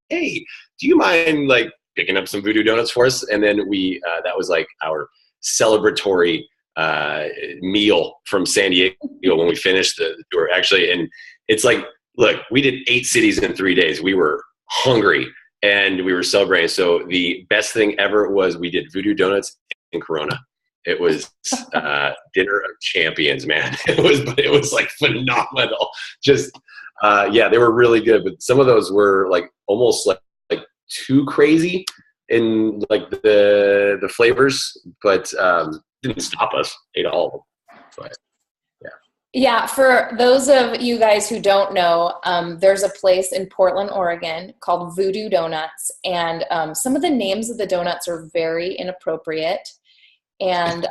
hey, do you mind like picking up some Voodoo Donuts for us? And then that was like our celebratory meal from San Diego when we finished the tour. Actually, and it's like, look, we did 8 cities in 3 days. We were hungry and we were celebrating. So the best thing ever was we did Voodoo Donuts in Corona. It was dinner of champions, man. It was like phenomenal. Just they were really good, but some of those were like almost like too crazy in like the flavors, but didn't stop us. Ate all of them. But yeah, for those of you guys who don't know, there's a place in Portland, Oregon called Voodoo Donuts, and some of the names of the donuts are very inappropriate. And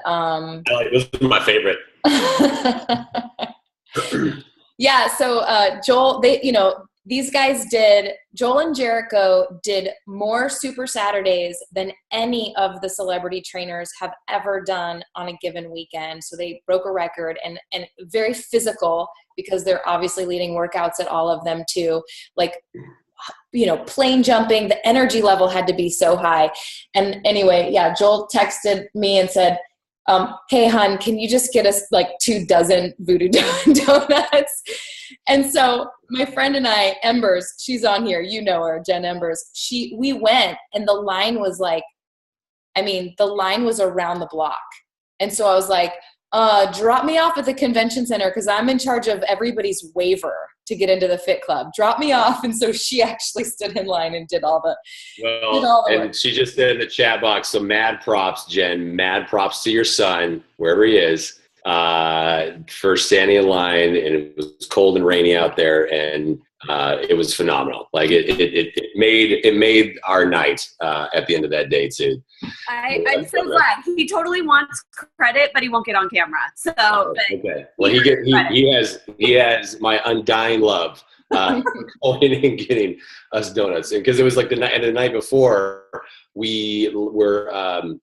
this is my favorite. Yeah, so Joel, these guys Joel and Jericho did more Super Saturdays than any of the celebrity trainers have ever done on a given weekend. So they broke a record, and very physical, because they're obviously leading workouts at all of them too. Like, plane jumping, the energy level had to be so high. And anyway, yeah, Joel texted me and said, hey, hon, can you just get us like 24 Voodoo Donuts? And so my friend and I, Embers, she's on here, you know her, Jen Embers, we went, and the line was around the block. And so I was like, drop me off at the convention center, because I'm in charge of everybody's waiver to get into the Fit Club. Drop me off. And so she actually stood in line and did all the and work. She just said in the chat box, so mad props, Jen, mad props to your son, wherever he is, for standing in line, and it was cold and rainy out there, and it was phenomenal. Like it made our night at the end of that day too. I'm so glad. He totally wants credit, but he won't get on camera. So okay. Well, he has my undying love going and getting us donuts, and because it was like the night before, we were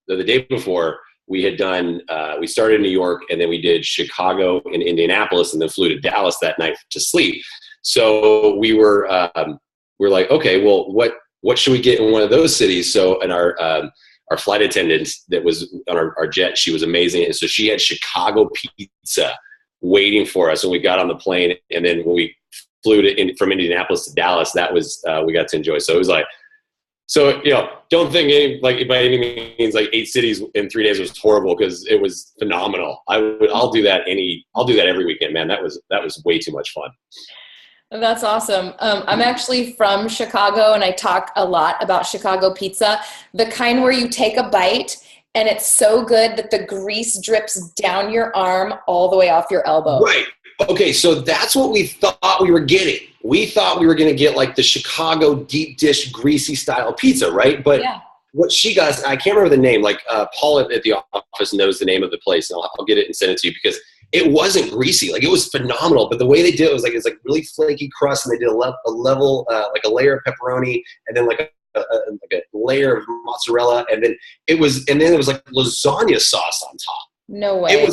the day before, we had done we started in New York, and then we did Chicago and Indianapolis, and then flew to Dallas that night to sleep. So we were like, okay, well, what should we get in one of those cities? So, and our flight attendant that was on our jet, she was amazing, and so she had Chicago pizza waiting for us when we got on the plane. And then when we flew from Indianapolis to Dallas, that was we got to enjoy. So it was like, don't think by any means like 8 cities in 3 days was horrible, because it was phenomenal. I'll do that every weekend, man. That was way too much fun. That's awesome. I'm actually from Chicago, and I talk a lot about Chicago pizza, the kind where you take a bite and it's so good that the grease drips down your arm all the way off your elbow. Right. Okay, so that's what we thought we were getting. We thought we were going to get like the Chicago deep dish greasy style pizza, right? But what she got, I can't remember the name. Like Paul at the office knows the name of the place, and I'll get it and send it to you, because it wasn't greasy. Like, it was phenomenal. But the way they did it was like, it's like really flaky crust, and they did a level like a layer of pepperoni, and then like a layer of mozzarella, and then it was like lasagna sauce on top. No way.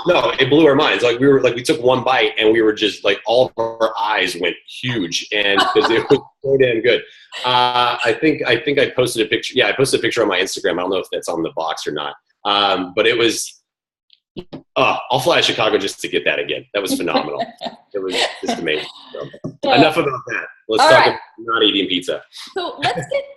It blew our minds. Like, we took one bite, and we were just like, all of our eyes went huge, and because it was so damn good. I think I posted a picture. Yeah, I posted a picture on my Instagram. I don't know if that's on the box or not. But it was. I'll fly to Chicago just to get that again. That was phenomenal. It was just amazing. So, enough about that. Let's talk about not eating pizza. So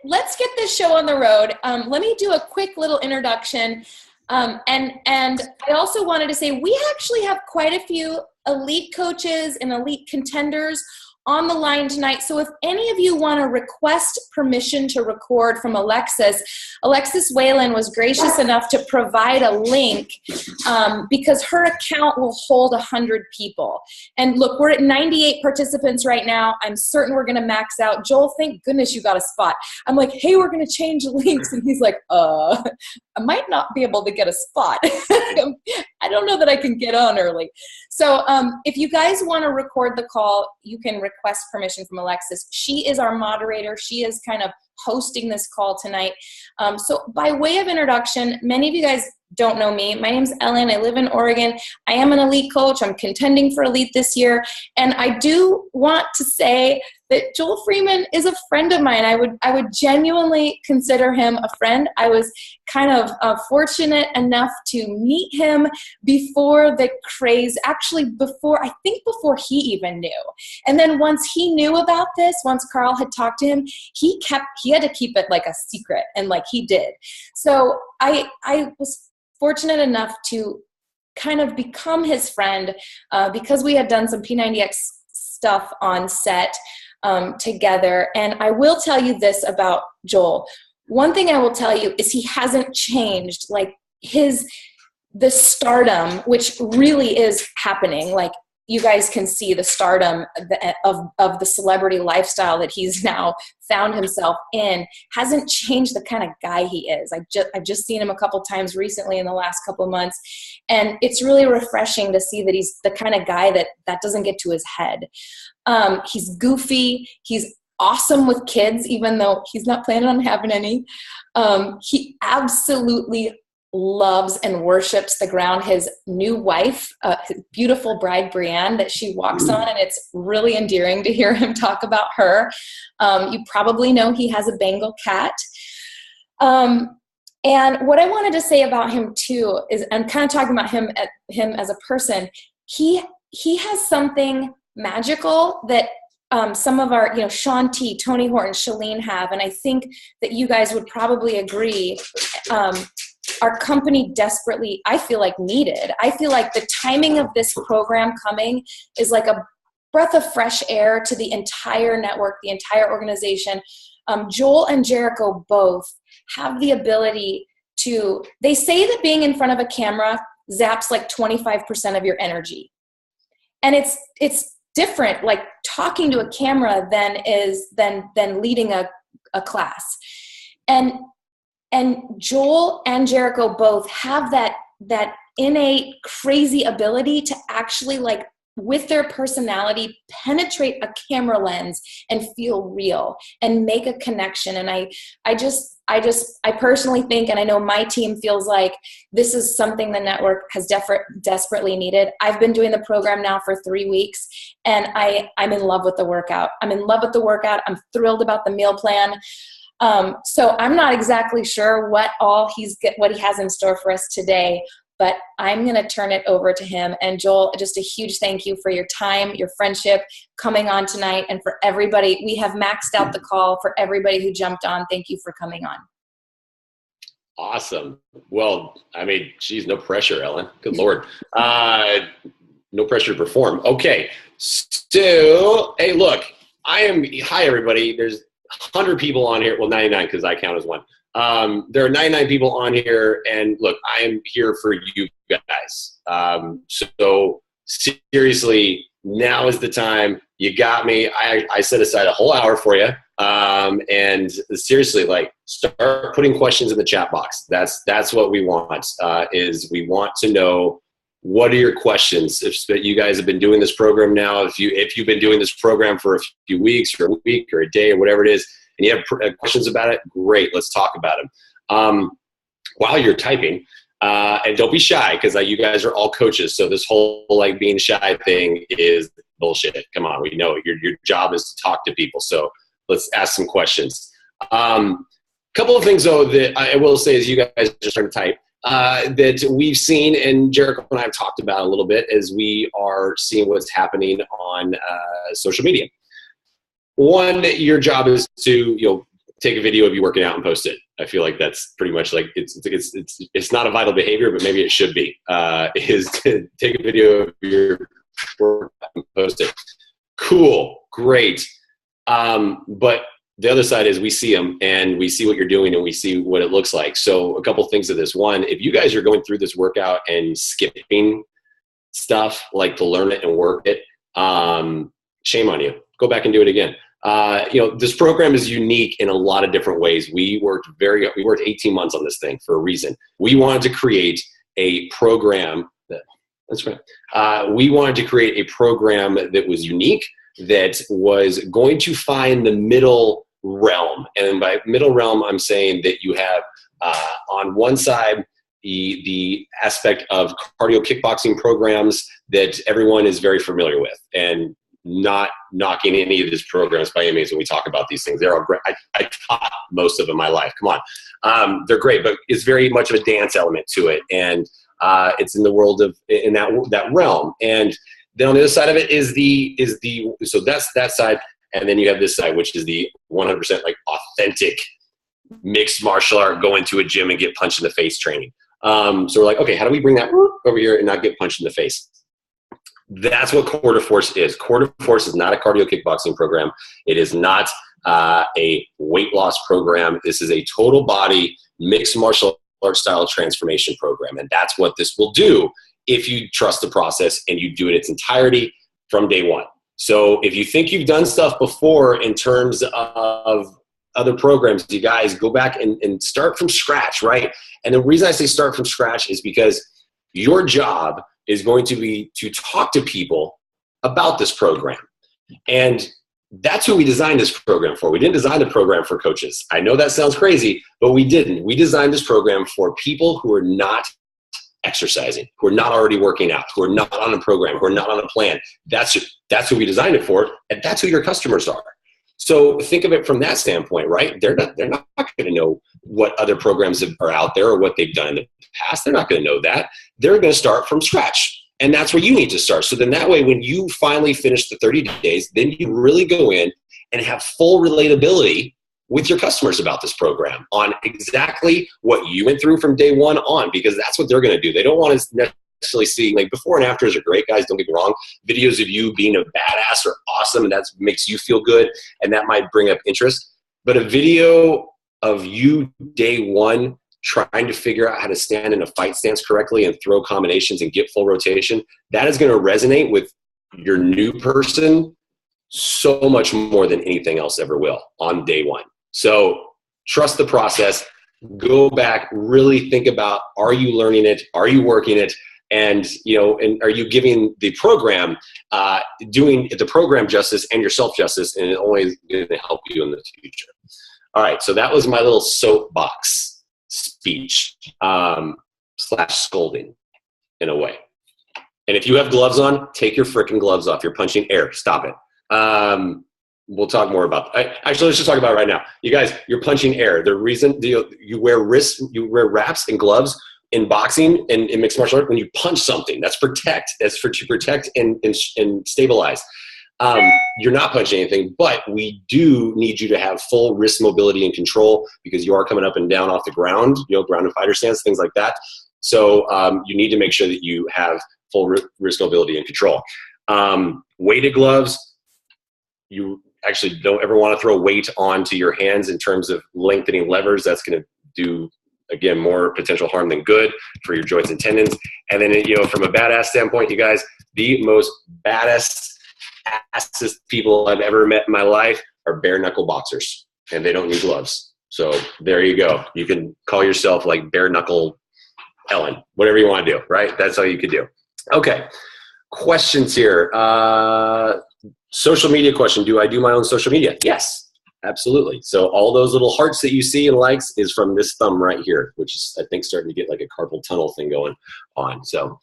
let's get this show on the road. Let me do a quick little introduction. And I also wanted to say we actually have quite a few elite coaches and elite contenders on the line tonight. So if any of you want to request permission to record from Alexis Whalen was gracious enough to provide a link because her account will hold 100 people. And look, we're at 98 participants right now. I'm certain we're going to max out. Joel, thank goodness you got a spot. I'm like, hey, we're going to change links. And he's like, I might not be able to get a spot. I don't know that I can get on early. So if you guys want to record the call, you can request permission from Alexis. She is our moderator. She is kind of hosting this call tonight. So by way of introduction, many of you guys don't know me, my name's Ellen. I live in Oregon. I am an elite coach. I'm contending for elite this year. And I do want to say that Joel Freeman is a friend of mine. I would genuinely consider him a friend. I was kind of fortunate enough to meet him before the craze, actually before he even knew. And then once he knew about this, once Carl had talked to him, he had to keep it like a secret, and like he did. So I was fortunate enough to kind of become his friend because we had done some P90X stuff on set together. And I will tell you this about Joel. One thing I will tell you is he hasn't changed. Like the stardom, which really is happening. Like you guys can see the stardom of the celebrity lifestyle that he's now found himself in hasn't changed the kind of guy he is. I've just seen him a couple times recently in the last couple of months. And it's really refreshing to see that he's the kind of guy that doesn't get to his head. He's goofy. He's awesome with kids, even though he's not planning on having any. He absolutely loves and worships the ground his new wife, his beautiful bride Brienne, that she walks on, and it's really endearing to hear him talk about her. You probably know he has a Bengal cat. And what I wanted to say about him too is, I'm kind of talking about him as a person. He has something magical that some of our, Sean T, Tony Horton, Shalene have, and I think that you guys would probably agree. Our company desperately, I feel like, needed. I feel like the timing of this program coming is like a breath of fresh air to the entire network, the entire organization. Joel and Jericho both have the ability to, they say that being in front of a camera zaps like 25% of your energy. And it's different, like talking to a camera than leading a class. And Joel and Jericho both have that innate crazy ability to actually, like, with their personality, penetrate a camera lens and feel real and make a connection. And I personally think, and I know my team feels like, this is something the network has desperately needed. I've been doing the program now for 3 weeks, and I'm in love with the workout. I'm thrilled about the meal plan. So I'm not exactly sure what he has in store for us today, but I'm going to turn it over to him. And Joel, just a huge thank you for your time, your friendship, coming on tonight, and for everybody. We have maxed out the call for everybody who jumped on. Thank you for coming on. Awesome. Well, I mean, geez, no pressure, Ellen. Good Lord. No pressure to perform. Okay. So, hey, look, hi, everybody. There's 100 people on here. Well, 99, because I count as one. There are 99 people on here, and look, I am here for you guys. So seriously, now is the time. You got me. I set aside a whole hour for you. And seriously, like, start putting questions in the chat box. That's what we want, is we want to know, what are your questions? If you guys have been doing this program now, if you've been doing this program for a few weeks or a week or a day or whatever it is, and you have questions about it, great, let's talk about them. While you're typing, and don't be shy, because you guys are all coaches, so this whole like being shy thing is bullshit. Come on, we know it. Your job is to talk to people, so let's ask some questions. Couple of things though that I will say as you guys are starting to type, that we've seen, and Jericho and I have talked about a little bit, as we are seeing what's happening on social media. One, your job is to take a video of you working out and post it. I feel like that's pretty much like it's not a vital behavior, but maybe it should be. Is to take a video of your workout and post it. Cool, great. But the other side is we see them, and we see what you're doing, and we see what it looks like. So a couple things of this. One, if you guys are going through this workout and skipping stuff like to learn it and work it, shame on you. Go back and do it again. This program is unique in a lot of different ways. We worked 18 months on this thing for a reason. We wanted to create a program that's right. We wanted to create a program that was unique, that was going to find the middle realm. And by middle realm, I'm saying that you have on one side, the aspect of cardio kickboxing programs that everyone is very familiar with, and not knocking any of these programs by any means when we talk about these things. They're all great. I taught most of them in my life. Come on. They're great, but it's very much of a dance element to it. And it's in the world of, in that realm. And then on the other side of it so that's that side. And then you have this side, which is the 100% like authentic mixed martial art, go into a gym and get punched in the face training. So we're like, okay, how do we bring that over here and not get punched in the face? That's what Core to Force is. Core to Force is not a cardio kickboxing program. It is not a weight loss program. This is a total body mixed martial art style transformation program. And that's what this will do if you trust the process and you do it its entirety from day one. So if you think you've done stuff before in terms of other programs, you guys go back and start from scratch, right? And the reason I say start from scratch is because your job is going to be to talk to people about this program. And that's who we designed this program for. We didn't design the program for coaches. I know that sounds crazy, but we didn't. We designed this program for people who are not exercising, who are not already working out, who are not on a program, who are not on a plan. That's who we designed it for, and that's who your customers are. So think of it from that standpoint, right? They're not going to know what other programs are out there or what they've done in the past. They're not going to know that. They're going to start from scratch. And that's where you need to start. So then that way, when you finally finish the 30 days, then you really go in and have full relatability with your customers about this program on exactly what you went through from day one on, because that's what they're going to do. They don't want to necessarily see, like, before and afters are great, guys, don't get me wrong. Videos of you being a badass are awesome, and that makes you feel good, and that might bring up interest. But a video of you day one trying to figure out how to stand in a fight stance correctly and throw combinations and get full rotation, that is going to resonate with your new person so much more than anything else ever will on day one. So trust the process, go back, really think about, are you learning it? Are you working it? And, and are you giving the program, doing the program justice and yourself justice, and it's only going to help you in the future. All right. So that was my little soapbox speech / scolding in a way. And if you have gloves on, take your freaking gloves off. You're punching air. Stop it. We'll talk more about that. Actually, let's just talk about it right now. You guys, you're punching air. The reason you wear wraps and gloves in boxing and in mixed martial art, when you punch something, that's protect. That's to protect and stabilize. You're not punching anything, but we do need you to have full wrist mobility and control, because you are coming up and down off the ground, ground and fighter stance, things like that. So you need to make sure that you have full wrist mobility and control. Weighted gloves, you actually don't ever want to throw weight onto your hands in terms of lengthening levers. That's going to do, again, more potential harm than good for your joints and tendons. And then, from a badass standpoint, you guys, the most badass people I've ever met in my life are bare knuckle boxers, and they don't need gloves. So there you go. You can call yourself like bare knuckle Ellen, whatever you want to do, right? That's all you could do. Okay. Questions here. Social media question. Do I do my own social media? Yes, absolutely. So all those little hearts that you see and likes is from this thumb right here, which is, I think, starting to get like a carpal tunnel thing going on. So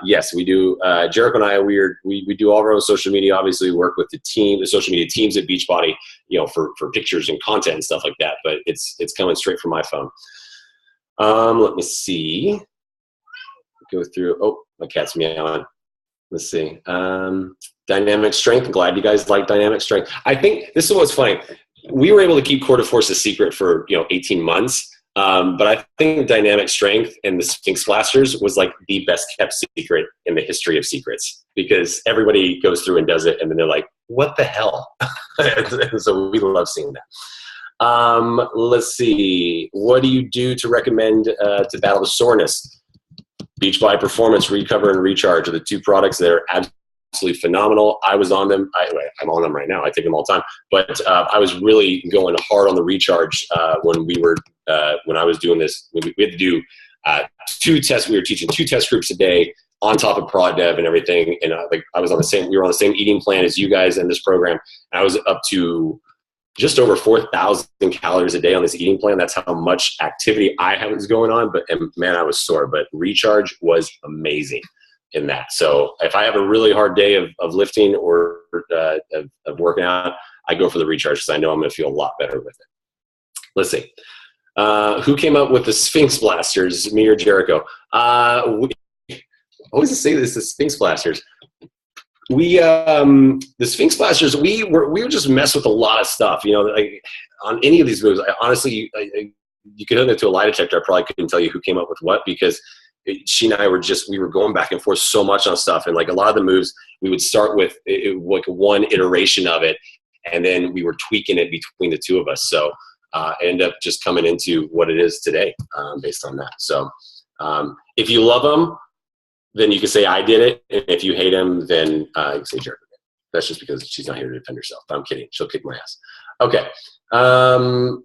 yes, we do. Jericho and I, we do all of our own social media. Obviously, we work with the social media teams at Beachbody, for pictures and content and stuff like that. But it's coming straight from my phone. Let me see. Go through. Oh, my cat's meowing. Let's see. Dynamic strength. Glad you guys like dynamic strength. I think this is what's funny. We were able to keep Core to Force a secret for 18 months. But I think dynamic strength and the Sphinx blasters was like the best kept secret in the history of secrets, because everybody goes through and does it, and then they're like, "What the hell?" So we love seeing that. Let's see. What do you do to recommend to battle the soreness? Beachbody Performance, Recover, and Recharge are the two products that are absolutely phenomenal. I was on them. I'm on them right now. I take them all the time. But I was really going hard on the Recharge when I was doing this. We had to do 2 tests. We were teaching 2 test groups a day on top of Prod Dev and everything. And we were on the same eating plan as you guys in this program. And I was up to just over 4,000 calories a day on this eating plan. That's how much activity I was going on. And man, I was sore. But recharge was amazing in that. So if I have a really hard day of lifting or of working out, I go for the recharge because I know I'm going to feel a lot better with it. Let's see. Who came up with the Sphinx blasters, me or Jericho? I always say this, the Sphinx blasters. The Sphinx blasters, we would just mess with a lot of stuff, you know, like on any of these moves. Honestly, you could hook it to a lie detector. I probably couldn't tell you who came up with what, because she and I we were going back and forth so much on stuff. And like a lot of the moves, we would start with like one iteration of it, and then we were tweaking it between the two of us. So end up just coming into what it is today based on that. So if you love them, then you can say I did it. And if you hate them, then you can say Jericho. That's just because she's not here to defend herself. I'm kidding. She'll kick my ass. Okay.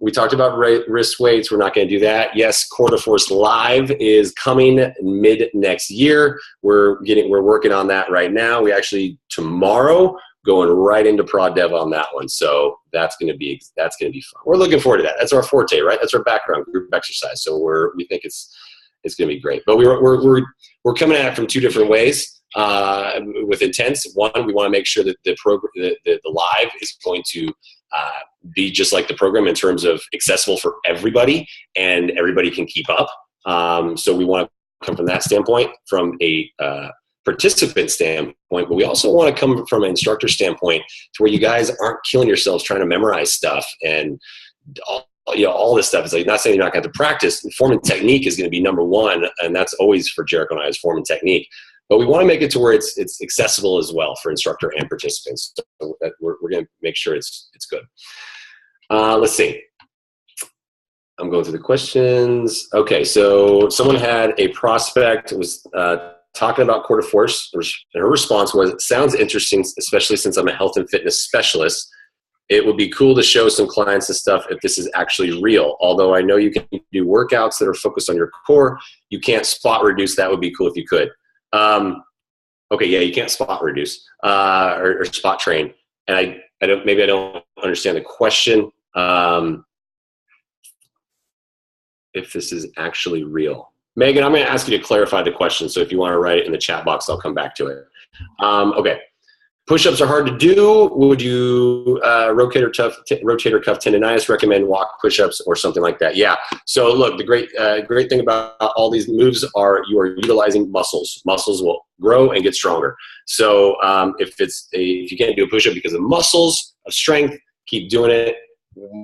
We talked about wrist weights. We're not going to do that. Yes, Quarter Force Live is coming mid next year. We're working on that right now. We actually tomorrow going right into prod dev on that one. So that's going to be fun. We're looking forward to that. That's our forte, right? That's our background group exercise. So we think it's going to be great. But we're coming at it from two different ways with intents. One, we want to make sure that the program, the live is going to be just like the program in terms of accessible for everybody and everybody can keep up. So we want to come from that standpoint, from a participant standpoint, but we also want to come from an instructor standpoint to where you guys aren't killing yourselves trying to memorize stuff and all this stuff. Is like, not saying you're not going to have to practice. Form and technique is going to be number one, and that's always for Jericho and I, is form and technique. But we want to make it to where it's accessible as well for instructor and participants. So we're going to make sure it's good. Let's see. I'm going through the questions. Okay, so someone had a prospect was talking about Quarter Force, and her response was, "It sounds interesting, especially since I'm a health and fitness specialist. It would be cool to show some clients and stuff if this is actually real. Although I know you can do workouts that are focused on your core, you can't spot reduce. That would be cool if you could." Okay, yeah, you can't spot reduce or spot train. And I don't understand the question. If this is actually real. Megan, I'm going to ask you to clarify the question. So if you want to write it in the chat box, I'll come back to it. Okay. Push-ups are hard to do. Would you rotator cuff tendonitis recommend walk push-ups or something like that? Yeah. So look, the great thing about all these moves are you are utilizing muscles. Muscles will grow and get stronger. So if you can't do a push-up because of muscles, of strength, keep doing it.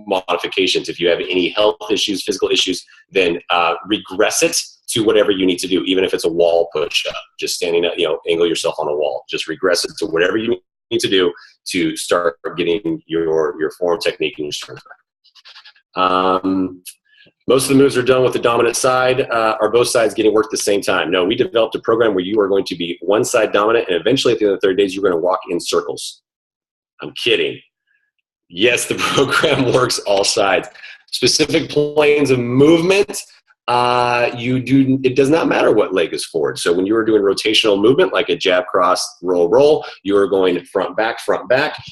Modifications. If you have any health issues, physical issues, then regress it to whatever you need to do, even if it's a wall push-up, just standing up, angle yourself on a wall. Just regress it to whatever you need to do to start getting your form, technique, and your strength back. Most of the moves are done with the dominant side. Are both sides getting work at the same time? No, we developed a program where you are going to be one side dominant, and eventually at the end of the 30 days, you're going to walk in circles. I'm kidding. Yes, the program works all sides. Specific planes of movement, it does not matter what leg is forward. So when you are doing rotational movement, like a jab, cross, roll, you are going front, back.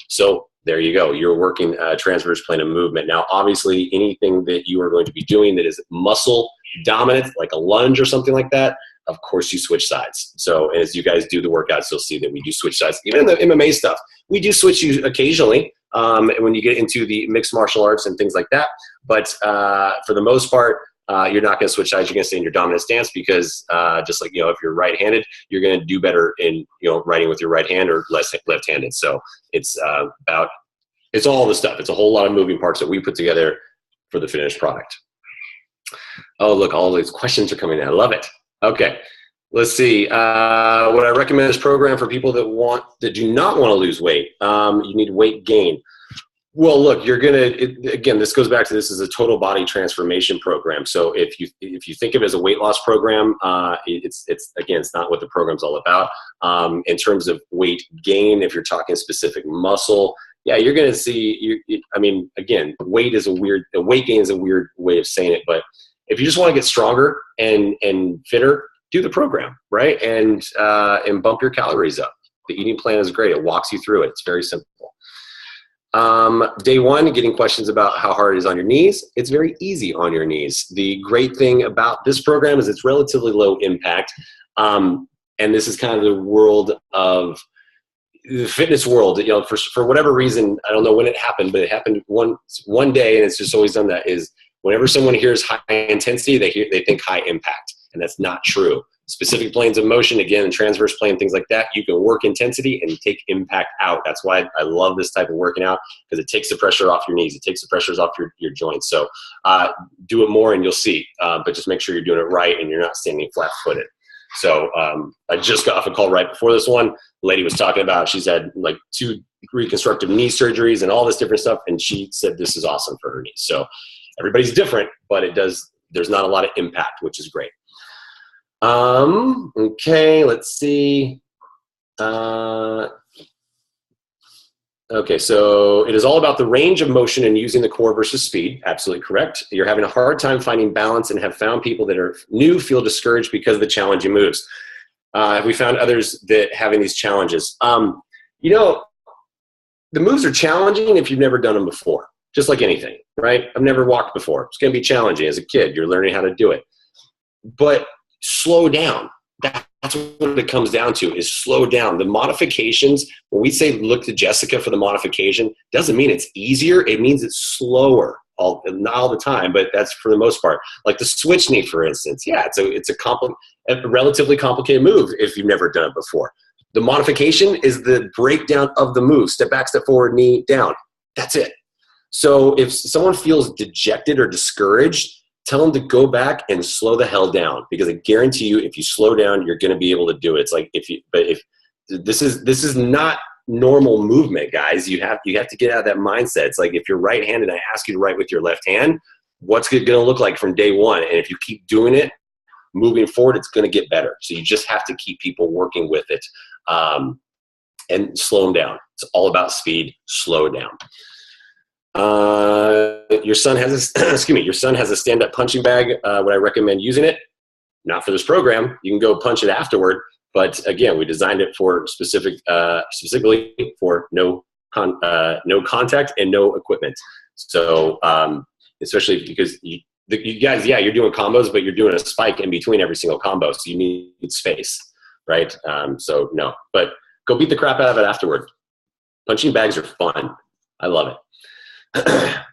So there you go. You're working transverse plane of movement. Now, obviously, anything that you are going to be doing that is muscle dominant, like a lunge or something like that, of course you switch sides. So as you guys do the workouts, you'll see that we do switch sides. Even in the MMA stuff, we do switch you occasionally when you get into the mixed martial arts and things like that. But for the most part, you're not going to switch sides. You're going to stay in your dominant stance because just like, if you're right-handed, you're going to do better in, writing with your right hand or less left-handed. So it's all the stuff. It's a whole lot of moving parts that we put together for the finished product. Oh, look, all these questions are coming in. I love it. Okay. Let's see. Would I recommend this program for people that do not want to lose weight? You need weight gain. Well, look, again, this goes back to this is a total body transformation program. So if you think of it as a weight loss program, it's not what the program's all about. In terms of weight gain, if you're talking specific muscle, yeah, you're going to see, again, weight gain is a weird way of saying it, but if you just want to get stronger and fitter, do the program, right? And bump your calories up. The eating plan is great. It walks you through it. It's very simple. Day one, getting questions about how hard it is on your knees. It's very easy on your knees. The great thing about this program is it's relatively low impact. And this is kind of the world of the fitness world. You know, for whatever reason, I don't know when it happened, but it happened one day, and it's just always done that, is whenever someone hears high intensity, they think high impact, and that's not true. Specific planes of motion, again, transverse plane, things like that, you can work intensity and take impact out. That's why I love this type of working out, because it takes the pressure off your knees. It takes the pressures off your joints. So do it more and you'll see, but just make sure you're doing it right and you're not standing flat-footed. So I just got off a call right before this one. The lady was talking about, she's had like 2 reconstructive knee surgeries and all this different stuff, and she said this is awesome for her knees. So everybody's different, but there's not a lot of impact, which is great. Okay, let's see. Okay, so it is all about the range of motion and using the core versus speed. Absolutely correct. You're having a hard time finding balance and have found people that are new feel discouraged because of the challenging moves. Have we found others that having these challenges? You know, the moves are challenging if you've never done them before, just like anything, right? I've never walked before. It's going to be challenging as a kid. You're learning how to do it. But slow down. That's what it comes down to, is slow down. The modifications, when we say look to Jessica for the modification, doesn't mean it's easier. It means it's slower. Not all the time, but that's for the most part. Like the switch knee, for instance. Yeah, it's a relatively complicated move if you've never done it before. The modification is the breakdown of the move. Step back, step forward, knee down. That's it. So if someone feels dejected or discouraged, tell them to go back and slow the hell down, because I guarantee you, if you slow down, you're going to be able to do it. It's like if this is not normal movement, guys. You have to get out of that mindset. It's like if you're right-handed, I ask you to write with your left hand. What's it going to look like from day one? And if you keep doing it, moving forward, it's going to get better. So you just have to keep people working with it and slow them down. It's all about speed. Slow down. Your son has a stand-up punching bag. Would I recommend using it? Not for this program. You can go punch it afterward. But again, we designed it for specifically for no contact and no equipment. So especially because you guys, yeah, you're doing combos, but you're doing a spike in between every single combo, so you need space, right? So no, but go beat the crap out of it afterward. Punching bags are fun. I love it.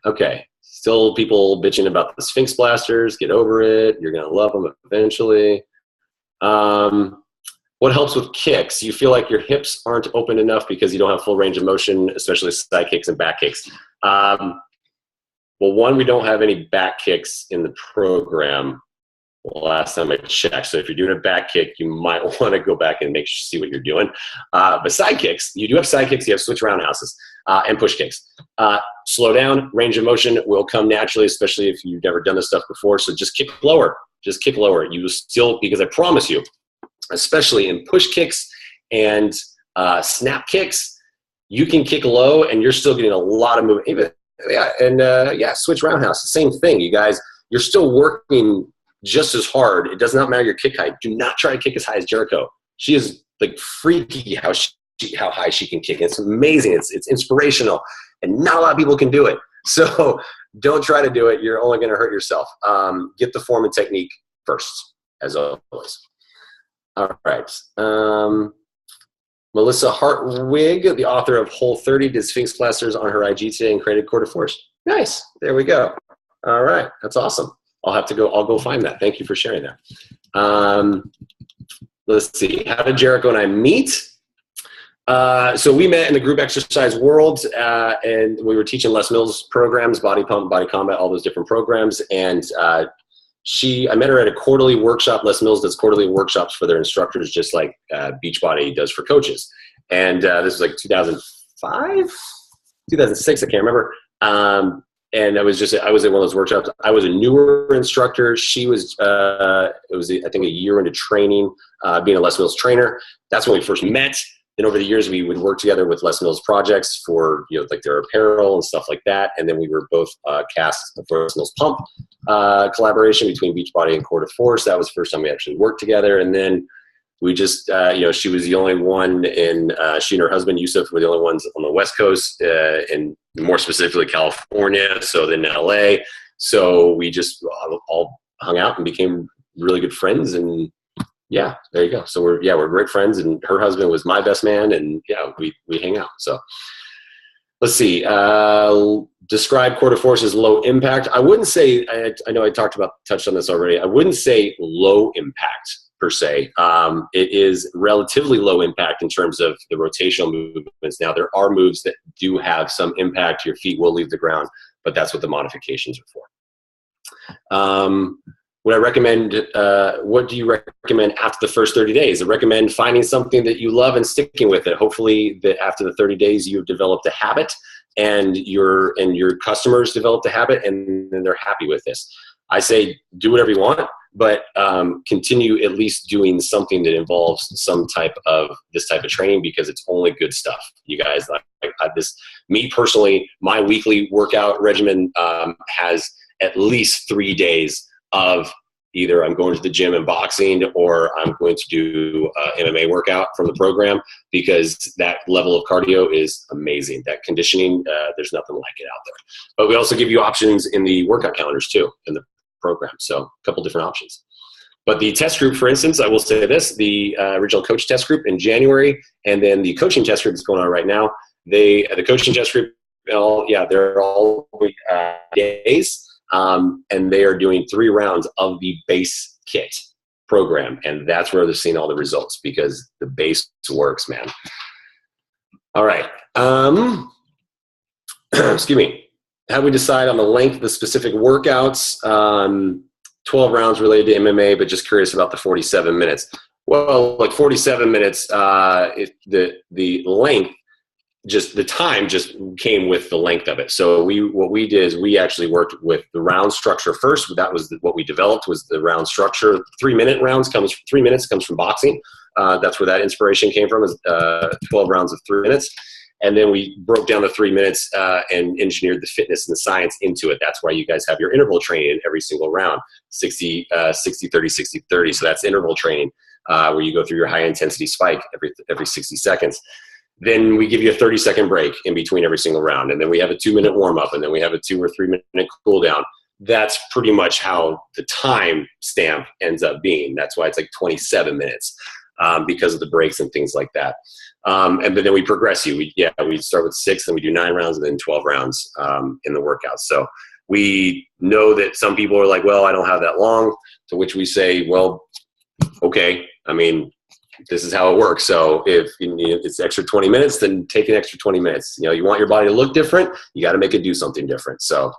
Okay, still people bitching about the Sphinx blasters. Get over it. You're gonna love them eventually. What helps with kicks? You feel like your hips aren't open enough because you don't have full range of motion, especially side kicks and back kicks. Well, one, we don't have any back kicks in the program. Well, last time I checked. So if you're doing a back kick, you might want to go back and see what you're doing. But side kicks, you do have side kicks. You have switch roundhouses and push kicks. Slow down. Range of motion will come naturally, especially if you've never done this stuff before. So just kick lower. Just kick lower. You will still, because I promise you, especially in push kicks and snap kicks, you can kick low and you're still getting a lot of movement. Switch roundhouse, same thing, you guys. You're still working just as hard. It does not matter your kick height. Do not try to kick as high as Jericho. She is like freaky how high she can kick. It's amazing. It's inspirational, and not a lot of people can do it. So don't try to do it. You're only going to hurt yourself. Get the form and technique first, as always. All right. Melissa Hartwig, the author of Whole 30, did Sphinx blasters on her IG today and created Core de Force. Nice. There we go. All right. That's awesome. I'll go find that. Thank you for sharing that. Let's see. How did Jericho and I meet? So we met in the group exercise world, and we were teaching Les Mills programs, body pump, body combat, all those different programs. And I met her at a quarterly workshop. Les Mills does quarterly workshops for their instructors, just like Beachbody does for coaches. And this was like 2005, 2006, I can't remember. And I was at one of those workshops. I was a newer instructor. She was, I think, a year into training, being a Les Mills trainer. That's when we first met. And over the years, we would work together with Les Mills projects for, like their apparel and stuff like that. And then we were both cast for Les Mills Pump collaboration between Beachbody and Core de Force. That was the first time we actually worked together. And then we just, she was the only one she and her husband, Yusuf, were the only ones on the West Coast, and more specifically California, so then LA. So we just all hung out and became really good friends, and yeah, there you go. So we're great friends, and her husband was my best man, and yeah, we hang out. So let's see. Describe Core de Force as low impact. I wouldn't say, I know I touched on this already. I wouldn't say low impact per se. It is relatively low impact in terms of the rotational movements. Now, there are moves that do have some impact. Your feet will leave the ground, but that's what the modifications are for. Would I recommend, what do you recommend after the first 30 days? I recommend finding something that you love and sticking with it. Hopefully that after the 30 days you've developed a habit, and your customers developed a habit, and then they're happy with this. I say do whatever you want, but continue at least doing something that involves this type of training, because it's only good stuff. You guys, me personally, my weekly workout regimen has at least 3 days of either I'm going to the gym and boxing, or I'm going to do MMA workout from the program, because that level of cardio is amazing. That conditioning, there's nothing like it out there. But we also give you options in the workout calendars too, in the program. So a couple different options. But the test group, for instance, I will say this, the original coach test group in January, and then the coaching test group that's going on right now, the coaching test group, they're all days. And they are doing 3 rounds of the base kit program. And that's where they're seeing all the results, because the base works, man. All right. Excuse me. How do we decide on the length of the specific workouts? 12 rounds related to MMA, but just curious about the 47 minutes. Well, like 47 minutes, the length, just the time just came with the length of it. So what we did is we actually worked with the round structure first. That was what we developed, was the round structure. 3 minute rounds 3 minutes comes from boxing. That's where that inspiration came from, is 12 rounds of 3 minutes. And then we broke down the 3 minutes and engineered the fitness and the science into it. That's why you guys have your interval training in every single round, 60, 60, 30, 60, 30. So that's interval training, where you go through your high intensity spike every 60 seconds. Then we give you a 30-second break in between every single round. And then we have a 2-minute warm-up, and then we have a 2 or 3 minute cool down. That's pretty much how the time stamp ends up being. That's why it's like 27 minutes, because of the breaks and things like that. And then we progress you. We start with 6, and we do 9 rounds, and then 12 rounds in the workouts. So we know that some people are like, well, I don't have that long, to which we say, well, okay, I mean, this is how it works. So if it's extra 20 minutes, then take an extra 20 minutes. You want your body to look different, you got to make it do something different. So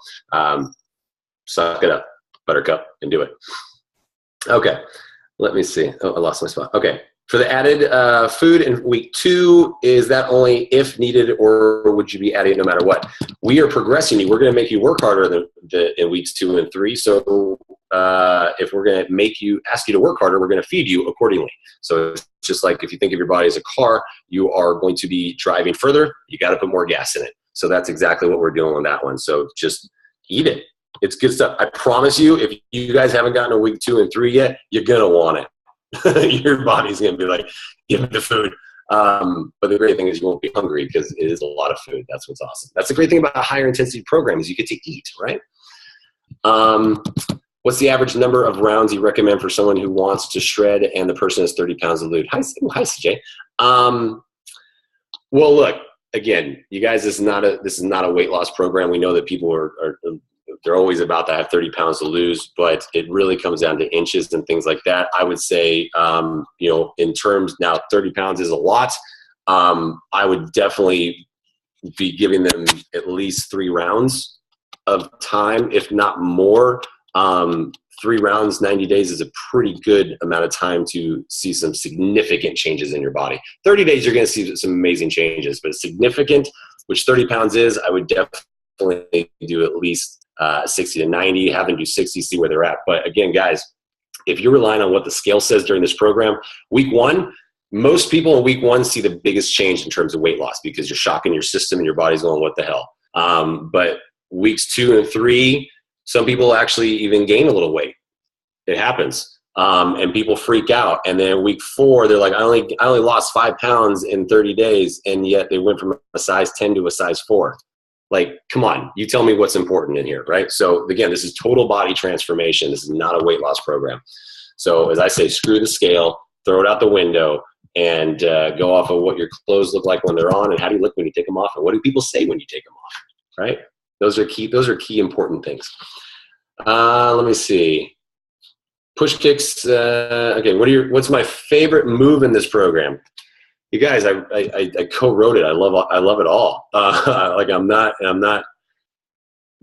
suck it up, buttercup, and do it. Okay, let me see. Oh, I lost my spot. Okay, for the added food in week 2, is that only if needed, or would you be adding it no matter what? We are progressing you. We're going to make you work harder in weeks 2 and 3. So if we're going to ask you to work harder, we're going to feed you accordingly. So it's just like, if you think of your body as a car, you are going to be driving further, you got to put more gas in it. So that's exactly what we're doing on that one. So just eat it. It's good stuff. I promise you, if you guys haven't gotten to week 2 and 3 yet, you're going to want it. Your body's going to be like, give me the food. But the great thing is you won't be hungry, because it is a lot of food. That's what's awesome. That's the great thing about a higher intensity program, is you get to eat, right? What's the average number of rounds you recommend for someone who wants to shred and the person has 30 pounds of load? Hi, CJ. Well, look, again, you guys, this is not a weight loss program. We know that people they're always about to have 30 pounds to lose, but it really comes down to inches and things like that. I would say, in terms, now 30 pounds is a lot. I would definitely be giving them at least 3 rounds of time, if not more. 3 rounds, 90 days is a pretty good amount of time to see some significant changes in your body. 30 days, you're going to see some amazing changes, but significant, which 30 pounds is, I would definitely do at least 60 to 90, have them do 60, see where they're at. But again, guys, if you're relying on what the scale says during this program, week 1, most people in week 1 see the biggest change in terms of weight loss, because you're shocking your system and your body's going, what the hell? But weeks 2 and 3, some people actually even gain a little weight. It happens. And people freak out. And then week 4, they're like, I only lost 5 pounds in 30 days. And yet they went from a size 10 to a size 4. Like, come on, you tell me what's important in here, right? So again, this is total body transformation. This is not a weight loss program. So as I say, screw the scale, throw it out the window, and go off of what your clothes look like when they're on, and how do you look when you take them off, and what do people say when you take them off, right? Those are key important things. Let me see. Push kicks. Okay, what's my favorite move in this program? You guys, I co-wrote it. I love it all. Like I'm not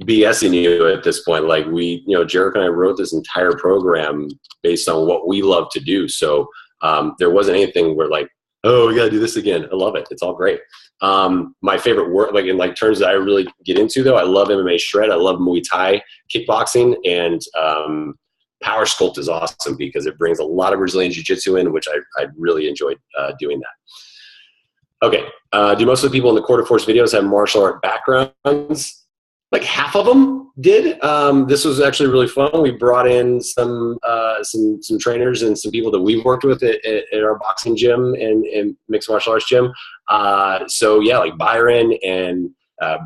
BSing you at this point. Like Jarek and I wrote this entire program based on what we love to do. So there wasn't anything where like, oh, we gotta do this again. I love it. It's all great. My favorite work, like in like terms that I really get into though, I love MMA shred. I love Muay Thai, kickboxing, and power sculpt is awesome because it brings a lot of Brazilian Jiu-Jitsu in, which I really enjoyed doing that. Okay, do most of the people in the Quarter Force videos have martial art backgrounds? Like half of them did. This was actually really fun. We brought in some trainers and some people that we've worked with at our boxing gym and mixed martial arts gym. So yeah, like Byron and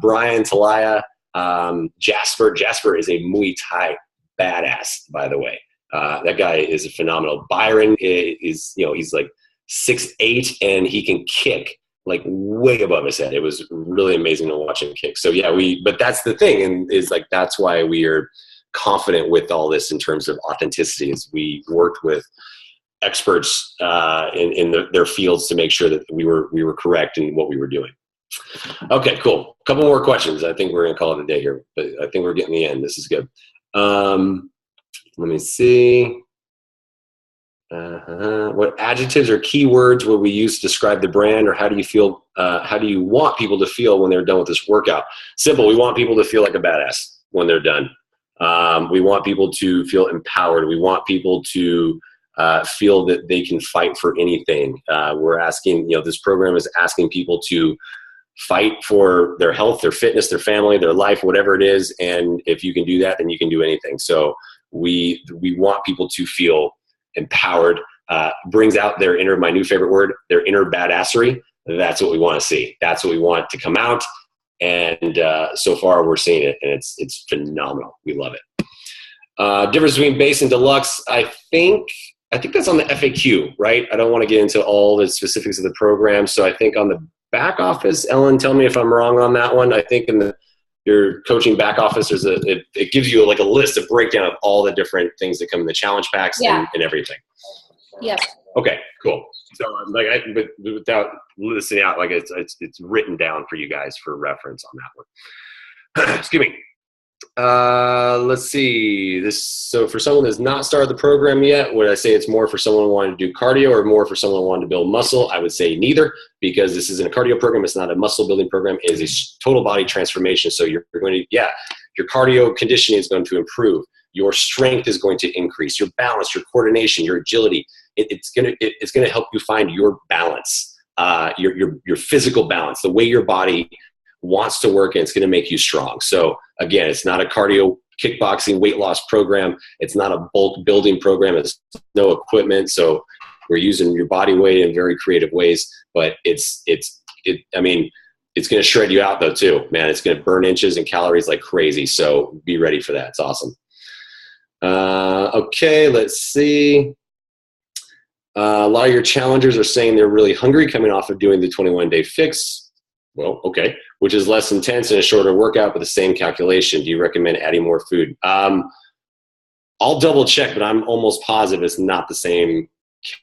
Brian Talaya, Jasper. Jasper is a Muay Thai badass, by the way. That guy is phenomenal. Byron is he's like 6'8", and he can kick like way above his head. It was really amazing to watch him kick. So yeah, but that's the thing, and is like that's why we are confident with all this in terms of authenticity. Is we worked with experts in their fields to make sure that we were correct in what we were doing. Okay, cool. A couple more questions. I think we're gonna call it a day here, but I think we're getting the end. This is good. Let me see. What adjectives or keywords will we use to describe the brand, or how do you feel? How do you want people to feel when they're done with this workout? Simple. We want people to feel like a badass when they're done. We want people to feel empowered. We want people to feel that they can fight for anything. We're asking, this program is asking people to fight for their health, their fitness, their family, their life, whatever it is. And if you can do that, then you can do anything. So we want people to feel empowered, brings out their inner, my new favorite word, their inner badassery. That's what we want to see. That's what we want to come out. And so far we're seeing it, and it's phenomenal. We love it. Difference between base and deluxe. I think that's on the FAQ, right? I don't want to get into all the specifics of the program. So I think on the back office, Ellen, tell me if I'm wrong on that one. I think in your coaching back office, it gives you like a list, a breakdown of all the different things that come in the challenge packs and everything. Yep. Okay, cool. So but without listening out, like it's written down for you guys for reference on that one. Excuse me. Let's see this. So for someone that's not started the program yet, would I say it's more for someone wanting to do cardio or more for someone wanting to build muscle? I would say neither, because this isn't a cardio program. It's not a muscle building program. It is a total body transformation. So you're going to, your cardio conditioning is going to improve. Your strength is going to increase. Your balance, your coordination, your agility. It's going to help you find your balance, your physical balance, the way your body wants to work, and it's going to make you strong. So again, it's not a cardio kickboxing weight loss program. It's not a bulk building program. It's no equipment. So we're using your body weight in very creative ways, but it's going to shred you out though too, man. It's going to burn inches and calories like crazy. So be ready for that. It's awesome. Okay, let's see. A lot of your challengers are saying they're really hungry coming off of doing the 21-day fix. Well, okay, which is less intense and a shorter workout, but the same calculation. Do you recommend adding more food? I'll double check, but I'm almost positive it's not the same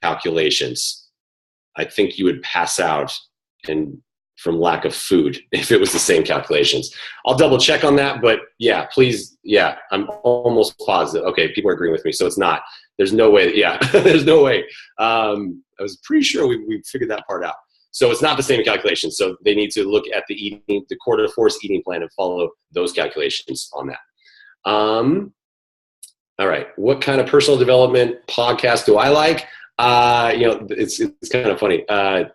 calculations. I think you would pass out from lack of food if it was the same calculations. I'll double check on that, but yeah, please. Yeah, I'm almost positive. Okay, people are agreeing with me, so it's not. There's no way. Yeah, there's no way. I was pretty sure we figured that part out. So it's not the same calculation. So they need to look at the Quarter Force eating plan and follow those calculations on that. All right. What kind of personal development podcast do I like? It's kind of funny. I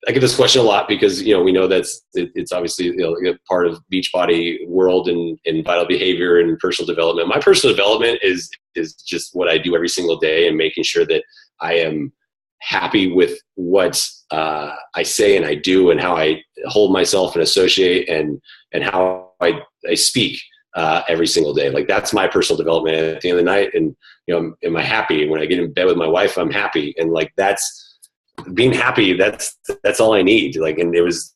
get this question a lot because, we know that's it's obviously a part of Beachbody world and vital behavior and personal development. My personal development is is just what I do every single day, and making sure that I am happy with what I say and I do, and how I hold myself and associate, and how I speak every single day. Like, that's my personal development at the end of the night. And, you know, am I happy? When I get in bed with my wife, I'm happy. And like, that's being happy. That's all I need. Like, and it was,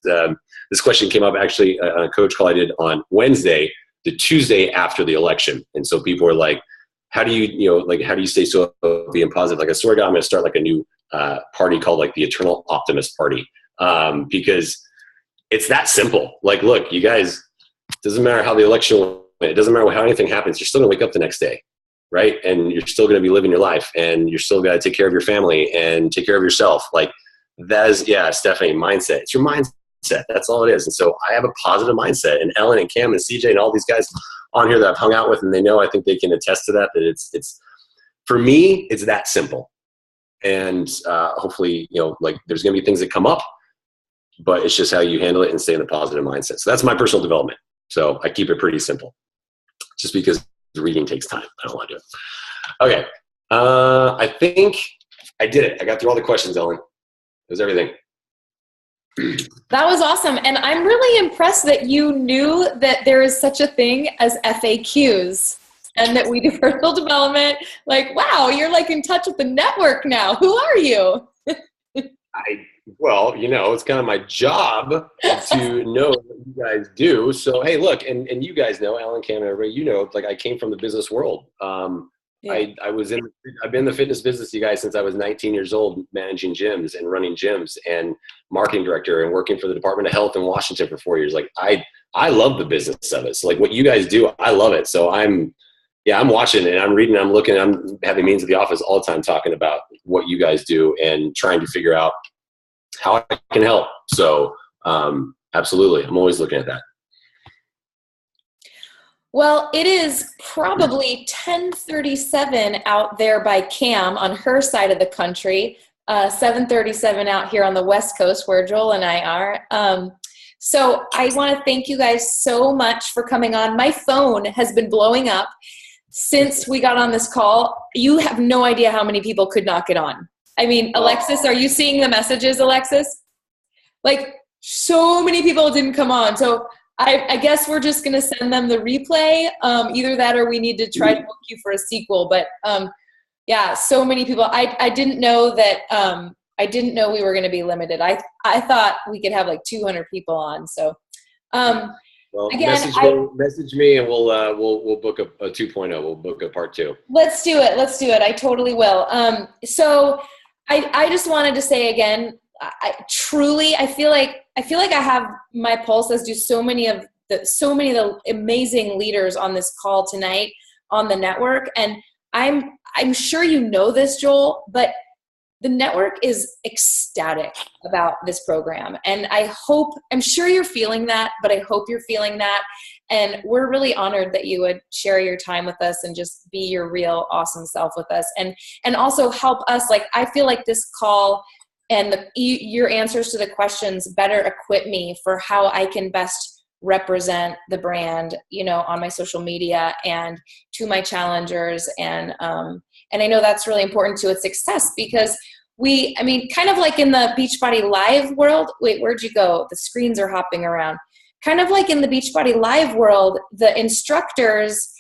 this question came up actually on a coach call I did on Wednesday, the Tuesday after the election. And so people were like, how do you stay so being positive? Like, I swear to God, I'm going to start like a new party called like the Eternal Optimist Party. Because it's that simple. Like, look, you guys, it doesn't matter how the election went. It doesn't matter how anything happens. You're still going to wake up the next day, right? And you're still going to be living your life, and you're still got to take care of your family and take care of yourself. Like, that is, yeah, Stephanie, mindset. It's your mindset. That's all it is. And so I have a positive mindset, and Ellen and Cam and CJ and all these guys on here that I've hung out with, and they know, I think they can attest to that, that it's for me, it's that simple. And hopefully, you know, like, there's going to be things that come up, but it's just how you handle it and stay in a positive mindset. So that's my personal development. So I keep it pretty simple, just because the reading takes time. I don't want to do it. Okay. I think I did it. I got through all the questions, Ellen. It was everything. That was awesome. And I'm really impressed that you knew that there is such a thing as FAQs and that we do personal development. Like, wow, you're like in touch with the network now. Who are you? Well, you know, it's kind of my job to know what you guys do. So, hey, look, and you guys know, Alan, Cam, and everybody, you know, like, I came from the business world. Yeah. I've been in the fitness business, you guys, since I was 19 years old, managing gyms and running gyms and marketing director and working for the Department of Health in Washington for 4 years. Like, I love the business of it. So, like, what you guys do, I love it. So I'm watching and I'm reading, I'm looking, I'm having meetings at the office all the time talking about what you guys do and trying to figure out how I can help. So absolutely, I'm always looking at that. Well, it is probably 10:37 out there by Cam on her side of the country, 7:37 out here on the West Coast where Joel and I are. So I want to thank you guys so much for coming on. My phone has been blowing up since we got on this call. You have no idea how many people could not get on. I mean, Alexis, are you seeing the messages, Alexis? Like, so many people didn't come on. So I guess we're just going to send them the replay. Either that or we need to try to book you for a sequel. But yeah, so many people. I didn't know that. I didn't know we were going to be limited. I thought we could have like 200 people on. So well, again, message me and we'll book a 2.0. We'll book a part 2. Let's do it. I totally will. So I just wanted to say again, I feel like I have my pulse, as do so many of the amazing leaders on this call tonight on the network. And I'm sure you know this, Joel, but the network is ecstatic about this program. And I'm sure you're feeling that, but I hope you're feeling that. And we're really honored that you would share your time with us and just be your real awesome self with us. And also help us. Like, I feel like this call and your answers to the questions better equip me for how I can best represent the brand, you know, on my social media and to my challengers. And I know that's really important to its success, because kind of like in the Beachbody Live world, wait, where'd you go? The screens are hopping around. Kind of like in the Beachbody Live world, the instructors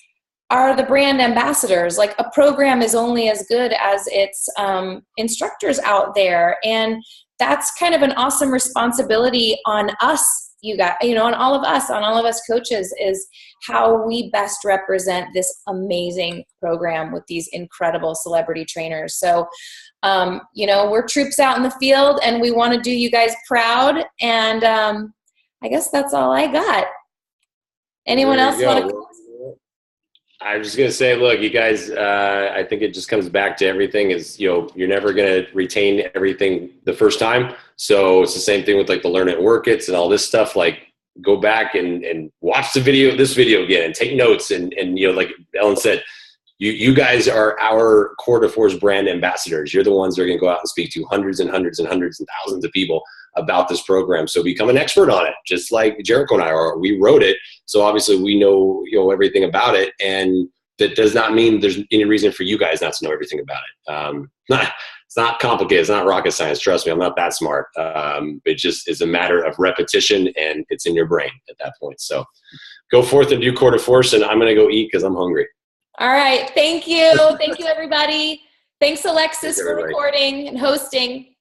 are the brand ambassadors. Like, a program is only as good as its instructors out there. And that's kind of an awesome responsibility on us, you guys, you know, on all of us coaches, is how we best represent this amazing program with these incredible celebrity trainers. So, you know, we're troops out in the field and we want to do you guys proud. And I guess that's all I got. Anyone else want to? I was just going to say, look, you guys, I think it just comes back to everything is, you know, you're never going to retain everything the first time. So it's the same thing with like the learn it, work it's and all this stuff. Like, go back and watch this video again and take notes. And, you know, like Ellen said, you guys are our Core de Force brand ambassadors. You're the ones that are going to go out and speak to hundreds and hundreds and hundreds and thousands of people about this program. So become an expert on it, just like Jericho and I are. We wrote it, so obviously we know, you know, everything about it. And that does not mean there's any reason for you guys not to know everything about it. It's not complicated. It's not rocket science. Trust me, I'm not that smart. It just is a matter of repetition, and it's in your brain at that point. So go forth and do quarter force, and I'm going to go eat because I'm hungry. All right. Thank you. Thank you, everybody. Thanks, Alexis, for recording and hosting.